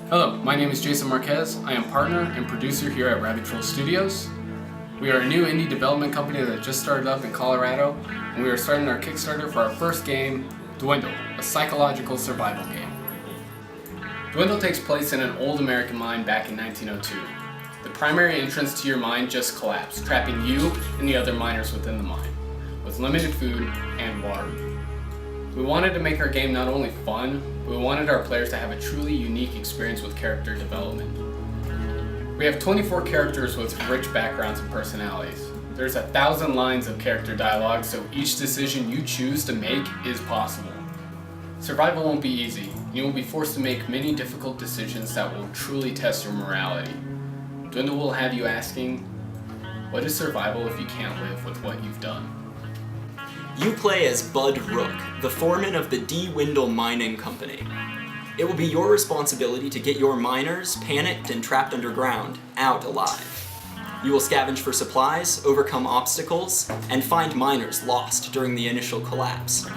Hello, my name is Jason Marquez. I am partner and producer here at Rabbit Troll Studios. We are a new indie development company that just started up in Colorado, and we are starting our Kickstarter for our first game, Dwindle, a psychological survival game. Dwindle takes place in an old American mine back in 1902. The primary entrance to your mine just collapsed, trapping you and the other miners within the mine, with limited food and water. We wanted to make our game not only fun, but we wanted our players to have a truly unique experience with character development. We have 24 characters with rich backgrounds and personalities. There's 1,000 lines of character dialogue, so each decision you choose to make is possible. Survival won't be easy. You will be forced to make many difficult decisions that will truly test your morality. Dwindle will have you asking, what is survival if you can't live with what you've done? You play as Bud Rook, the foreman of the Dwindle mining company. It will be your responsibility to get your miners, panicked and trapped underground, out alive. You will scavenge for supplies, overcome obstacles, and find miners lost during the initial collapse.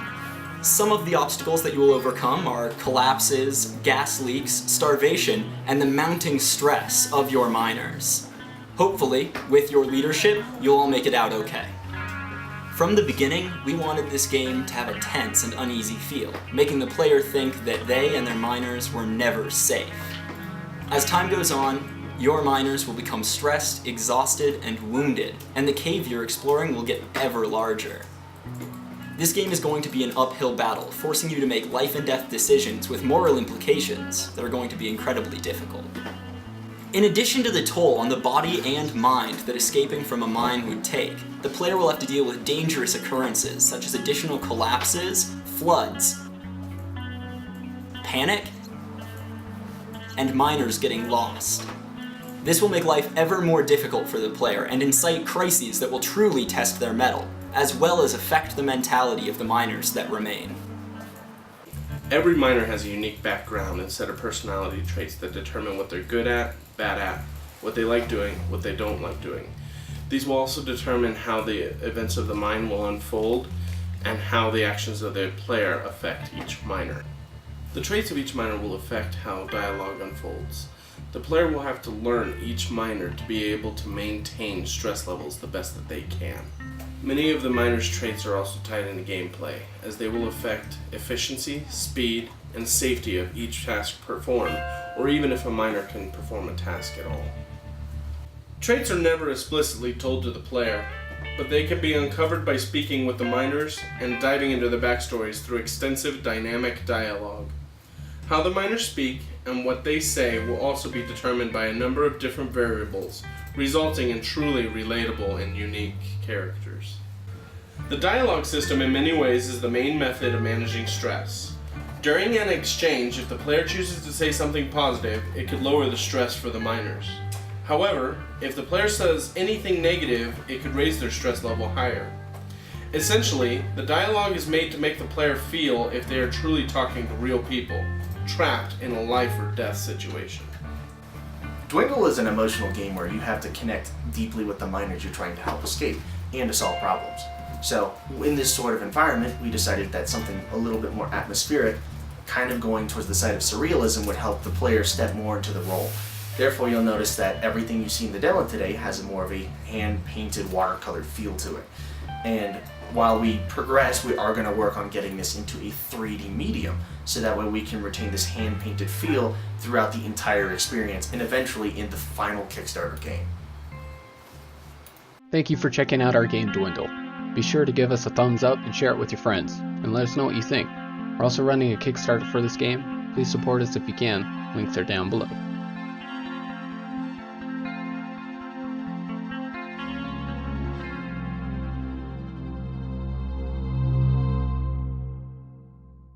Some of the obstacles that you will overcome are collapses, gas leaks, starvation, and the mounting stress of your miners. Hopefully, with your leadership, you'll all make it out okay. From the beginning, we wanted this game to have a tense and uneasy feel, making the player think that they and their miners were never safe. As time goes on, your miners will become stressed, exhausted, and wounded, and the cave you're exploring will get ever larger. This game is going to be an uphill battle, forcing you to make life and death decisions with moral implications that are going to be incredibly difficult. In addition to the toll on the body and mind that escaping from a mine would take, the player will have to deal with dangerous occurrences such as additional collapses, floods, panic, and miners getting lost. This will make life ever more difficult for the player and incite crises that will truly test their mettle, as well as affect the mentality of the miners that remain. Every miner has a unique background and set of personality traits that determine what they're good at, bad at, what they like doing, what they don't like doing. These will also determine how the events of the mine will unfold and how the actions of the player affect each miner. The traits of each miner will affect how dialogue unfolds. The player will have to learn each miner to be able to maintain stress levels the best that they can. Many of the miners' traits are also tied into gameplay, as they will affect efficiency, speed, and safety of each task performed, or even if a miner can perform a task at all. Traits are never explicitly told to the player, but they can be uncovered by speaking with the miners and diving into their backstories through extensive dynamic dialogue. How the miners speak and what they say will also be determined by a number of different variables, resulting in truly relatable and unique characters. The dialogue system in many ways is the main method of managing stress. During an exchange, if the player chooses to say something positive, it could lower the stress for the miners. However, if the player says anything negative, it could raise their stress level higher. Essentially, the dialogue is made to make the player feel if they are truly talking to real people, trapped in a life or death situation. Dwindle is an emotional game where you have to connect deeply with the miners you're trying to help escape and to solve problems. So in this sort of environment, we decided that something a little bit more atmospheric, kind of going towards the side of surrealism, would help the player step more into the role. Therefore, you'll notice that everything you see in the demo today has more of a hand-painted, watercolored feel to it. And while we progress, we are going to work on getting this into a 3D medium, so that way we can retain this hand-painted feel throughout the entire experience and eventually in the final Kickstarter game. Thank you for checking out our game Dwindle. Be sure to give us a thumbs up and share it with your friends, and let us know what you think. We're also running a Kickstarter for this game. Please support us if you can. Links are down below.